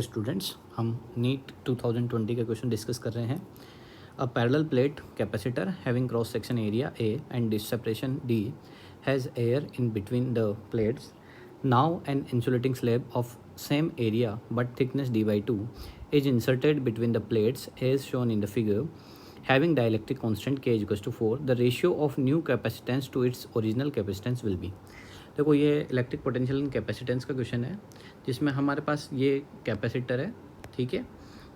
Students, हम NEET 2020 का question discuss कर रहे हैं। A parallel plate capacitor having cross section area A and separation D has air in between the plates. Now an insulating slab of same area but thickness d/2 is inserted between the plates as shown in the figure, having dielectric constant k is equals to 4. The ratio of new capacitance to its original capacitance will be। देखो, ये electric potential and capacitance का question है, जिसमें हमारे पास ये capacitor है, ठीक है,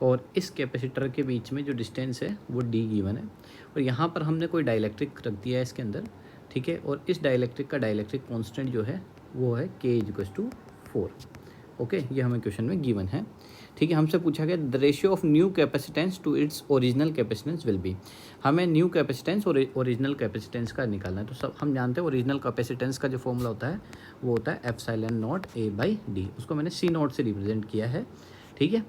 और इस कैपेसिटर के बीच में जो डिस्टेंस है वो डी गिवन है, और यहाँ पर हमने कोई डाइलेक्ट्रिक रख दिया है इसके अंदर, ठीक है, और इस डाइलेक्ट्रिक का डाइलेक्ट्रिक कांस्टेंट जो है वो है k is equal to 4। Okay, ये हमें क्वेश्चन में गिवन है, ठीक है। हमसे पूछा गया the ratio of new capacitance to its original capacitance will be. हमें न्यू कैपेसिटेंस और ओरिजिनल कैपेसिटेंस का निकालना है। तो सब हम जानते हैं ओरिजिनल कैपेसिटेंस का जो फॉर्मूला होता है वो होता है एप्सिलॉन नॉट a/d। उसको मैंने c नॉट से रिप्रेजेंट किया है, ठीक है।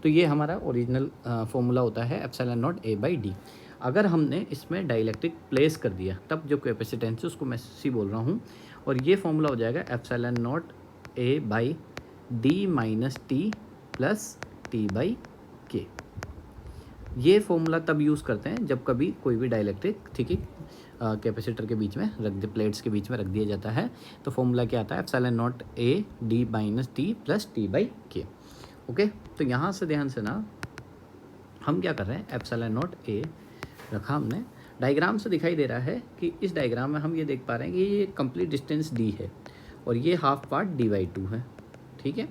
तो ये हमारा ओरिजिनल फॉर्मूला होता है एप्सिलॉन नॉट a/d। अगर हमने इसमें डाइलेक्ट्रिक प्लेस कर दिया तब जो कैपेसिटेंस है उसको मैं c बोल रहा हूँ, और ये फॉर्मूला हो जाएगा epsilon not a/d minus T plus t/k। ये फॉर्मूला तब यूज़ करते हैं जब कभी कोई भी डाइलेक्ट्रिक, ठीक है, कैपेसिटर के बीच में रख दे, प्लेट्स के बीच में रख दिया जाता है। तो फॉर्मूला क्या आता है epsilon not a/d minus T plus t/k। Okay, तो यहाँ से ध्यान से ना हम क्या कर रहे हैं, एप्सिलॉन नॉट a रखा हमने, डायग्राम से दिखाई दे रहा है कि इस डायग्राम में हम ये देख पा रहे हैं कि ये कंप्लीट डिस्टेंस d है और ये हाफ पार्ट d/2 है, ठीक है।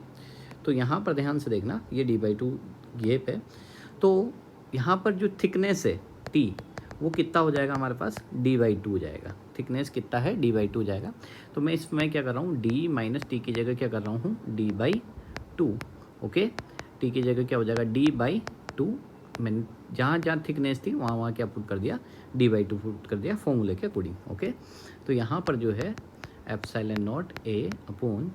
तो यहाँ पर ध्यान से देखना, ये d/2 गैप है, तो यहाँ पर जो थिकनेस है t वो कितना हो जाएगा हमारे पास, d/2 हो जाएगा। थिकनेस कितना है, d/2 हो जाएगा। तो मैं इसमें क्या कर रहा हूँ, d माइनस टी की जगह क्या कर रहा हूँ, d/2। ओके, t की जगह क्या हो जाएगा, d/2। मैंने जहाँ जहाँ थिकनेस थी वहाँ वहाँ क्या पुट कर दिया, d/2 पुट कर दिया फॉर्मूले के अकॉर्डिंग। ओके, तो यहाँ पर जो है एप्सिलॉन नॉट a अपॉन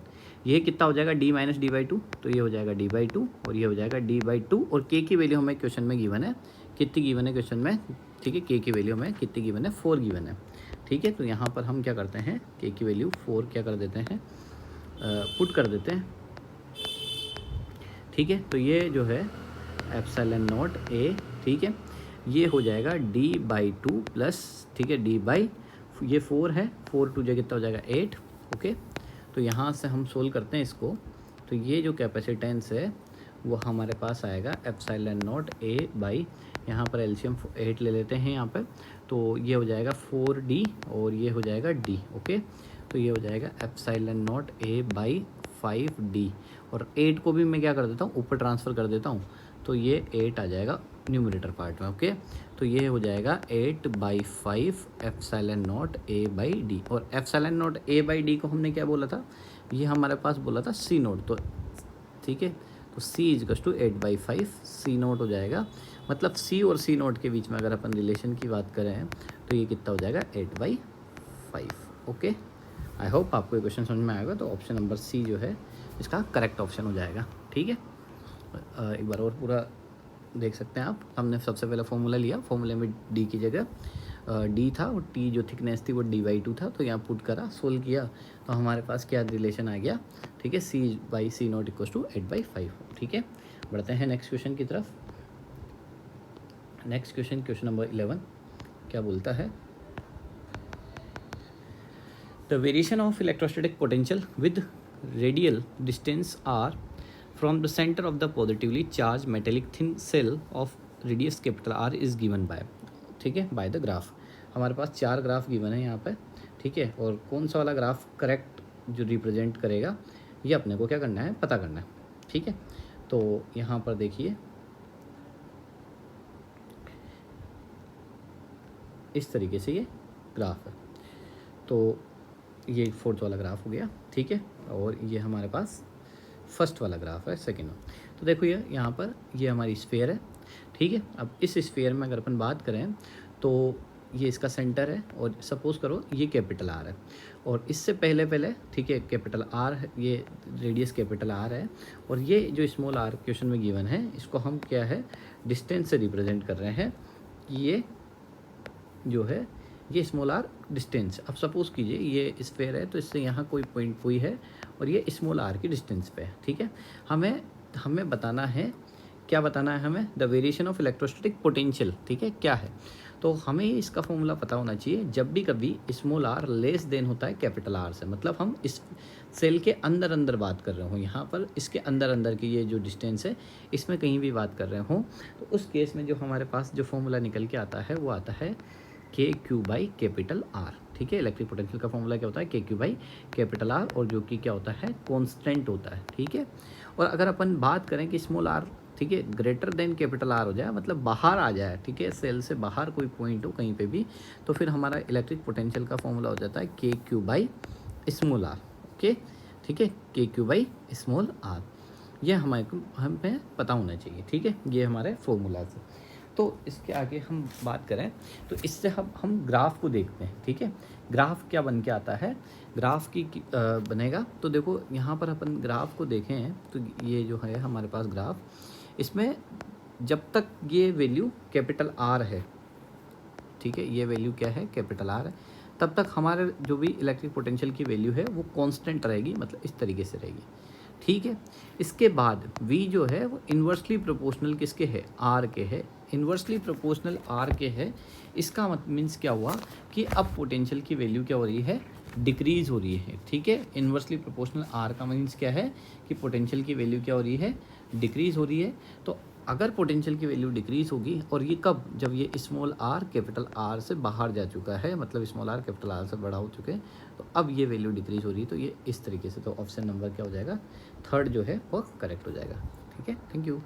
ये कितना हो जाएगा, d माइनस d/2, तो ये हो जाएगा d/2 और ये हो जाएगा d/2, और k की वैल्यू हमें क्वेश्चन में गिवन है, कितनी गिवन है क्वेश्चन में, ठीक है, k की वैल्यू हमें कितनी गिवन है, 4 गिवन है, ठीक है। तो यहाँ पर हम क्या करते हैं, k की वैल्यू 4 क्या कर देते हैं, पुट कर देते हैं, ठीक है। तो ये जो है एप्सिलॉन नॉट a, ठीक है, ये हो जाएगा d/2 प्लस, ठीक है, ये 4 है, 4 टू जगह कितना हो जाएगा 8। ओके, तो यहाँ से हम सोल्व करते हैं इसको, तो ये जो कैपेसिटेंस है वो हमारे पास आएगा एप्सिलॉन नॉट a/, यहाँ पर एलसीएम 8 ले लेते हैं यहाँ पर, तो ये हो जाएगा 4d और ये हो जाएगा d। ओके, तो ये हो जाएगा एप्सिलॉन नॉट a/5d, और 8 को भी मैं क्या कर देता हूँ, ऊपर ट्रांसफ़र कर देता हूँ, तो ये 8 आ जाएगा न्यूमरेटर पार्ट में। ओके, तो ये हो जाएगा 8/5 एप्सिलॉन नॉट a/d, और एप्सिलॉन नॉट a/d को हमने क्या बोला था, ये हमारे पास बोला था c नॉट, तो ठीक है, तो c is equal to 8/5 c naught हो जाएगा। मतलब c और c नॉट के बीच में अगर अपन रिलेशन की बात करें तो ये कितना हो जाएगा, 8/5। ओके, आई होप आपको ये क्वेश्चन समझ में आएगा। तो ऑप्शन नंबर c जो है इसका करेक्ट ऑप्शन हो जाएगा, ठीक है। एक बार और पूरा देख सकते हैं आप। हमने सबसे पहले फॉर्मूला लिया, फॉर्मूले में d की जगह d था और t जो थिकनेस थी वो d/2 था, तो यहाँ पुट करा, सोल्व किया, तो हमारे पास क्या रिलेशन आ गया, ठीक है, c/c नॉट इक्वल टू 8/5। ठीक है, बढ़ते हैं नेक्स्ट क्वेश्चन की तरफ। नेक्स्ट क्वेश्चन, क्वेश्चन नंबर 11 क्या बोलता है, the variation of electrostatic potential with radial distance r from the center of the positively charged metallic thin cell of radius capital R is given by, ठीक है, by the graph। हमारे पास 4 graph given है यहाँ पे, ठीक है, और कौन सा वाला ग्राफ करेक्ट जो रिप्रेजेंट करेगा ये अपने को क्या करना है, पता करना है, ठीक है। तो यहाँ पर देखिए इस तरीके से ये ग्राफ है, तो ये 4th वाला ग्राफ हो गया, ठीक है, और ये हमारे पास फर्स्ट वाला ग्राफ है, सेकेंड। तो देखो ये यहाँ पर ये हमारी स्फीयर है, ठीक है। अब इस स्फीयर में अगर अपन बात करें तो ये इसका सेंटर है, और सपोज करो ये कैपिटल आर है, और इससे पहले ठीक है कैपिटल आर है, ये रेडियस कैपिटल आर है, और ये जो स्मॉल आर क्वेश्चन में गिवन है इसको हम क्या है, डिस्टेंस से रिप्रेजेंट कर रहे हैं। ये जो है ये स्मॉल आर डिस्टेंस। अब सपोज़ कीजिए ये स्फीयर है, तो इससे यहाँ कोई पॉइंट कोई है और ये स्मॉल आर की डिस्टेंस पे है, ठीक है। हमें हमें बताना है, क्या बताना है हमें, the variation of electrostatic potential, ठीक है, क्या है। तो हमें इसका फॉर्मूला पता होना चाहिए जब भी कभी स्मॉल आर लेस देन होता है कैपिटल आर से, मतलब हम इस सेल के अंदर अंदर बात कर रहे हो, यहाँ पर इसके अंदर अंदर की ये जो डिस्टेंस है इसमें कहीं भी बात कर रहे हो, तो उस केस में जो हमारे पास जो फॉर्मूला निकल के आता है वो आता है k q by capital R, ठीक है। इलेक्ट्रिक पोटेंशियल का फॉर्मूला क्या होता है, k q by capital R, और जो कि क्या होता है, कॉन्स्टेंट होता है, ठीक है। और अगर अपन बात करें कि स्मॉल आर, ठीक है, ग्रेटर देन कैपिटल आर हो जाए, मतलब बाहर आ जाए, ठीक है, सेल से बाहर कोई पॉइंट हो कहीं पे भी, तो फिर हमारा इलेक्ट्रिक पोटेंशियल का फॉर्मूला हो जाता है k q by small r, okay, ठीक है, k q by small are. ये हमें पता होना चाहिए, ठीक है, ये हमारे फॉर्मूलाज है। तो इसके आगे हम बात करें तो इससे हम ग्राफ को देखते हैं, ठीक है। ग्राफ क्या बन के आता है, ग्राफ की बनेगा, तो देखो यहाँ पर अपन ग्राफ को देखें तो ये जो है हमारे पास ग्राफ, इसमें जब तक ये वैल्यू कैपिटल आर है, ठीक है, ये वैल्यू क्या है, कैपिटल आर है, तब तक हमारे जो भी इलेक्ट्रिक पोटेंशियल की वैल्यू है वो कांस्टेंट रहेगी, मतलब इस तरीके से रहेगी, ठीक है। इसके बाद v जो है वो इन्वर्सली प्रोपोर्शनल किसके है, r के है, इन्वर्सली प्रोपोर्शनल r के है। इसका मीन्स क्या हुआ कि अब पोटेंशियल की वैल्यू क्या हो रही है, डिक्रीज़ हो रही है, ठीक है। इन्वर्सली प्रोपोर्शनल r का मीन्स क्या है कि पोटेंशियल की वैल्यू क्या हो रही है, डिक्रीज़ हो रही है। तो अगर पोटेंशियल की वैल्यू डिक्रीज़ होगी, और ये कब, जब ये स्मॉल आर कैपिटल आर से बाहर जा चुका है, मतलब स्मॉल आर कैपिटल आर से बड़ा हो चुके हैं, तो अब ये वैल्यू डिक्रीज़ हो रही है, तो ये इस तरीके से, तो ऑप्शन नंबर क्या हो जाएगा, थर्ड जो है वो करेक्ट हो जाएगा, ठीक है। Thank you.